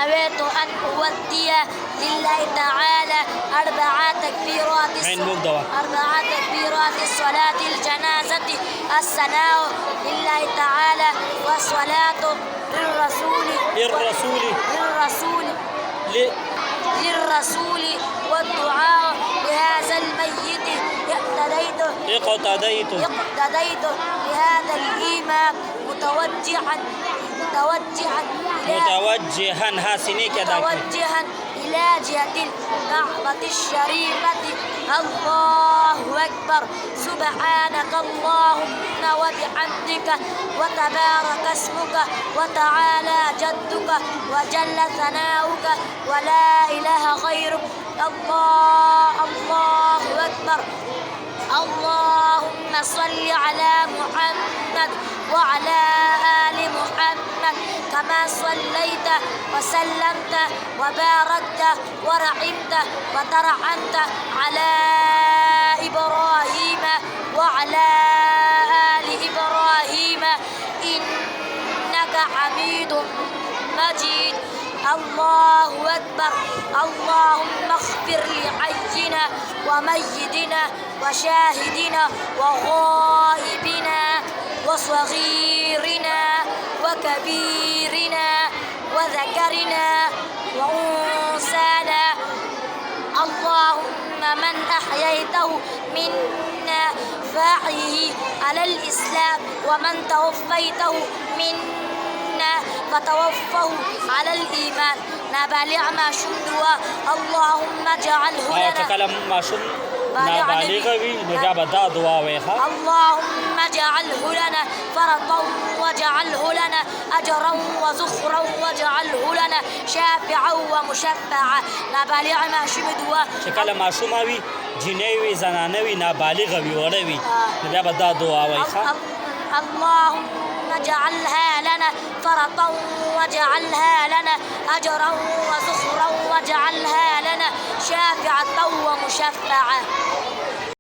نويت أن أودي لله تعالى أربع تكبيرات الصلاة الجنازة الثناء لله تعالى والصلاة للرسول والدعاء لهذا الميت اقتديت بهذا الإمام متوجها إلى جهة الكعبة الشريفة. الله أكبر. سبحانك اللهم وبحمدك وتبارك اسمك وتعالى جدك وجل ثناؤك ولا إله غيرك. الله أكبر. اللهم صل على محمد وعلى آل محمد كما صليت وسلمت وباركت ورحمت وترحمت على إبراهيم وعلى آل إبراهيم إنك حميد مجيد. الله أكبر. اللهم اغفر لحينا وميتنا وشاهدنا وغائبنا وصغيرنا وكبيرنا وذكرنا وأنثانا. اللهم من أحييته منا فأحيه على الإسلام ومن توفيته منا فتوفه على الإيمان. نبالغ ما شمدوا. اللهم اجعله لنا اللهم اجعله لنا فرطا واجعله لنا أجرا وزخرا واجعله لنا شافعا ومشفعا. نبالغ ما شمدوا شکل معصوموي جنوي زنانوي نابالغوي وړوي بیا به دا دعا وایي. اللهم اجعلها لنا فرطا واجعلها لنا أجرا وزخرا واجعلها لنا شافعة ومشفعة.